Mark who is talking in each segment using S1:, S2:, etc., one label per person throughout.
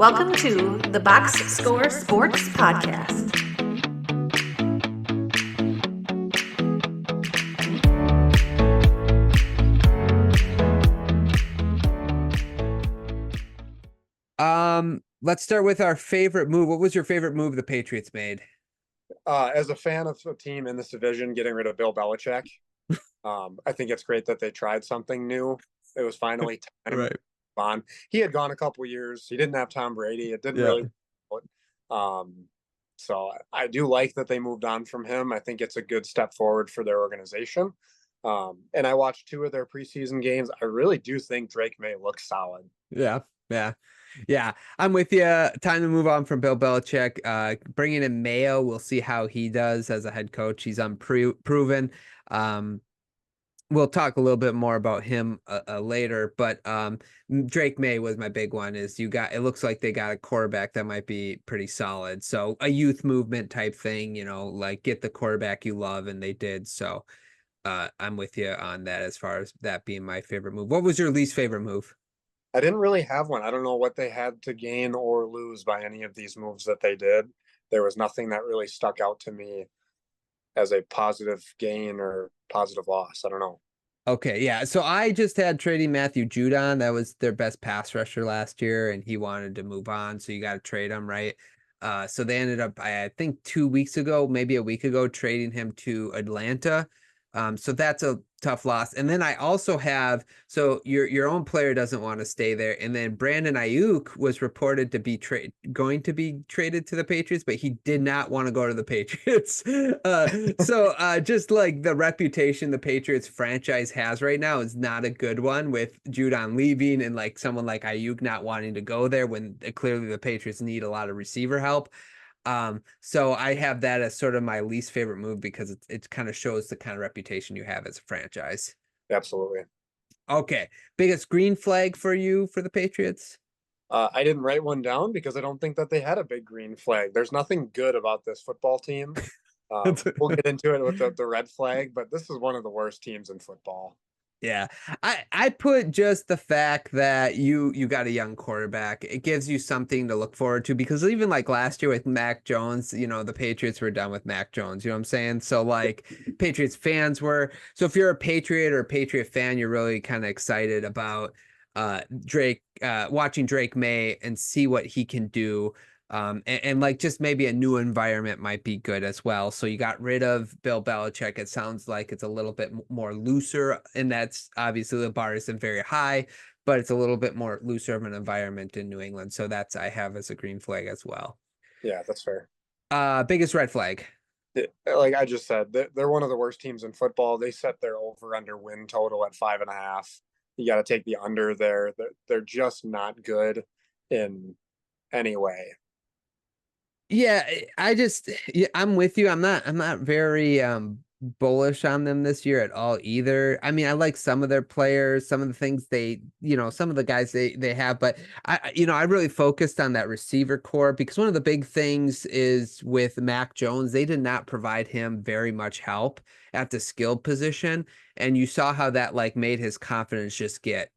S1: Welcome to the Box Score Sports Podcast.
S2: Let's start with our favorite move. What was your favorite move the Patriots made?
S3: As a fan of a team in this division, getting rid of Bill Belichick, I think it's great that they tried something new. It was finally time
S2: Right.
S3: to move on. He had gone a couple years. He didn't have Tom Brady. It didn't
S2: Yeah.
S3: really. So I do like that they moved on from him. I think it's a good step forward for their organization. And I watched 2 of their preseason games. I really do think Drake May looks solid.
S2: Yeah. I'm with you. Time to move on from Bill Belichick. Bringing in Mayo, we'll see how he does as a head coach. He's unproven. We'll talk a little bit more about him later, but Drake May was my big one. It looks like they got a quarterback that might be pretty solid. So a youth movement type thing, like get the quarterback you love, and they did. So I'm with you on that as far as that being my favorite move. What was your least favorite move?
S3: I didn't really have one. I don't know what they had to gain or lose by any of these moves that they did. There was nothing that really stuck out to me as a positive gain or positive loss. I don't know.
S2: Okay, yeah. So I just had trading Matthew Judon. That was their best pass rusher last year, and he wanted to move on, so you got to trade him, right? So they ended up, I think 2 weeks ago, maybe a week ago, trading him to Atlanta. So that's a tough loss. And then I also have, so your own player doesn't want to stay there. And then Brandon Ayuk was reported to be going to be traded to the Patriots, but he did not want to go to the Patriots. So just like the reputation the Patriots franchise has right now is not a good one, with Judon leaving and like someone like Ayuk not wanting to go there when clearly the Patriots need a lot of receiver help. So I have that as sort of my least favorite move because it kind of shows the kind of reputation you have as a franchise.
S3: Absolutely.
S2: Okay. Biggest green flag for you for the Patriots?
S3: I didn't write one down because I don't think that they had a big green flag. There's nothing good about this football team. We'll get into it with the red flag, but this is one of the worst teams in football.
S2: Yeah, I put just the fact that you got a young quarterback. It gives you something to look forward to, because even like last year with Mac Jones, the Patriots were done with Mac Jones. You know what I'm saying? So like Patriots fans were. So if you're a Patriot or a Patriot fan, you're really kind of excited about watching Drake May and see what he can do. And like just maybe a new environment might be good as well. So you got rid of Bill Belichick. It sounds like it's a little bit more looser, and that's obviously the bar isn't very high, but it's a little bit more looser of an environment in New England. So that's I have as a green flag as well.
S3: Yeah, that's fair.
S2: Biggest red flag.
S3: Like I just said, they're one of the worst teams in football. They set their over/under win total at 5.5. You got to take the under there. They're just not good in any way.
S2: Yeah, I'm with you. I'm not very bullish on them this year at all either. I mean, I like some of their players, some of the things some of the guys they have, but I really focused on that receiver core, because one of the big things is with Mac Jones, they did not provide him very much help at the skill position, and you saw how that like made his confidence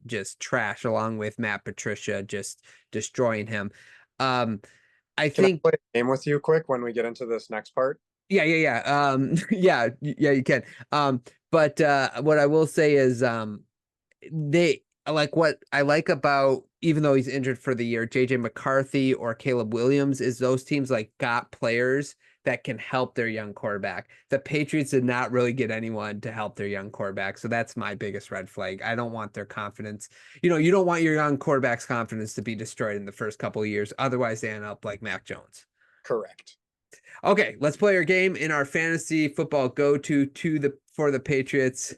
S2: just trash, along with Matt Patricia just destroying him. I
S3: Can I
S2: think
S3: play a game with you quick when we get into this next part?
S2: Yeah. Yeah, you can. But what I will say is they like what I like about, even though he's injured for the year, JJ McCarthy or Caleb Williams, is those teams like got players that can help their young quarterback. The Patriots did not really get anyone to help their young quarterback. So that's my biggest red flag. I don't want their confidence. You don't want your young quarterback's confidence to be destroyed in the first couple of years. Otherwise, they end up like Mac Jones.
S3: Correct.
S2: Okay, let's play our game in our fantasy football go-to for the Patriots.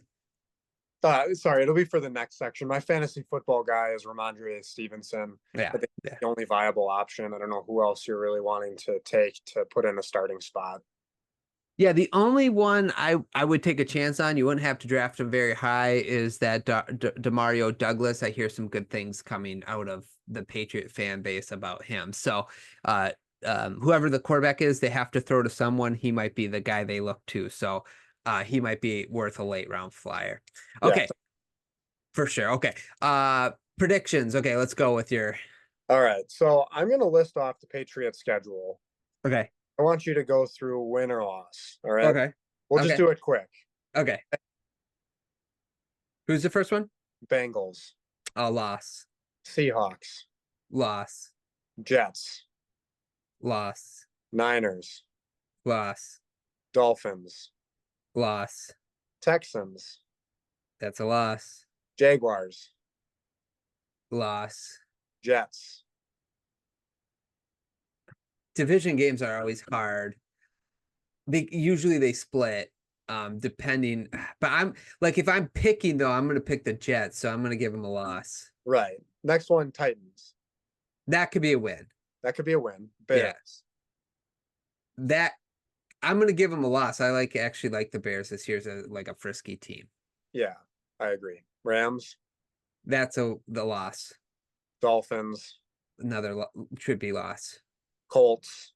S3: Sorry, it'll be for the next section. My fantasy football guy is Ramondre Stevenson.
S2: Yeah,
S3: I think the only viable option. I don't know who else you're really wanting to take to put in a starting spot.
S2: Yeah, the only one I would take a chance on, you wouldn't have to draft him very high, is that Demario Douglas. I hear some good things coming out of the Patriot fan base about him. So whoever the quarterback is, they have to throw to someone. He might be the guy they look to. So he might be worth a late round flyer. Okay,
S3: Yeah.
S2: for sure. Okay. Predictions. Okay, let's go with your
S3: All right. So I'm going to list off the Patriots schedule.
S2: Okay.
S3: I want you to go through win or loss. All right.
S2: Okay.
S3: We'll just do it quick.
S2: Okay. Who's the first one?
S3: Bengals,
S2: Loss.
S3: Seahawks,
S2: Loss.
S3: Jets,
S2: Loss.
S3: Niners,
S2: Loss.
S3: Dolphins,
S2: Loss.
S3: Texans,
S2: That's a loss.
S3: Jaguars,
S2: Loss.
S3: Jets.
S2: Division games are always hard. Usually they split, depending. But I'm like, if I'm picking though, I'm gonna pick the Jets, so I'm gonna give them a loss.
S3: Right. Next one, Titans.
S2: That could be a win.
S3: That could be a win. Bears.
S2: That I'm gonna give them a loss. I actually like the Bears this year as a frisky team.
S3: Yeah, I agree. Rams,
S2: That's the loss.
S3: Dolphins,
S2: Another should be loss.
S3: Colts,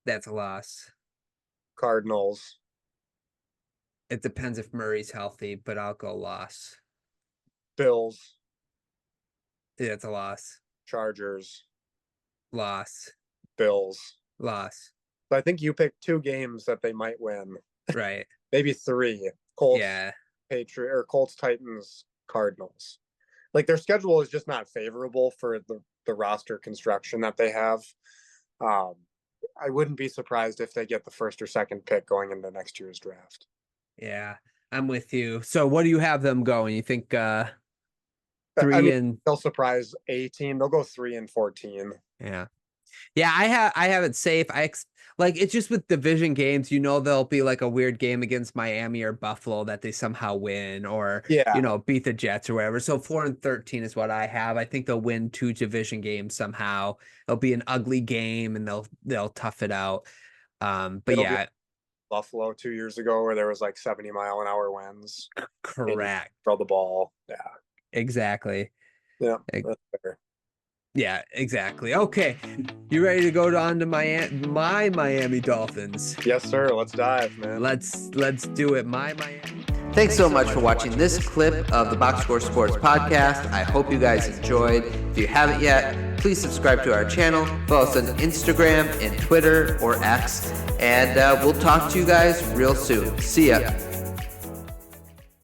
S2: That's a loss.
S3: Cardinals,
S2: It depends if Murray's healthy, but I'll go loss.
S3: Bills,
S2: That's a loss.
S3: Chargers,
S2: Loss.
S3: Bills.
S2: Loss.
S3: So I think you picked 2 games that they might win.
S2: Right.
S3: Maybe 3. Colts,
S2: Yeah.
S3: Colts, Titans, Cardinals. Like their schedule is just not favorable for the roster construction that they have. I wouldn't be surprised if they get the first or second pick going into next year's draft.
S2: Yeah, I'm with you. So what do you have them going? You think 3 and
S3: they'll surprise a team. They'll go 3-14.
S2: Yeah. Yeah, I have it safe. It's just with division games, there'll be like a weird game against Miami or Buffalo that they somehow win or beat the Jets or whatever. So 4-13 is what I have. I think they'll win 2 division games somehow. It'll be an ugly game and they'll tough it out. But yeah,
S3: Buffalo 2 years ago where there was like 70-mile-an-hour winds.
S2: Correct.
S3: Throw the ball. Yeah.
S2: Exactly.
S3: Yeah. That's fair.
S2: Yeah, exactly. Okay. You ready to go on to my Miami Dolphins?
S3: Yes, sir. Let's dive, man.
S2: Let's do it. My Miami.
S4: Thanks so much for watching this clip of the Box Score Sports Podcast. I hope you guys enjoyed. If you haven't yet, please subscribe to our channel. Follow us on Instagram and Twitter or X. And we'll talk to you guys real soon. See ya.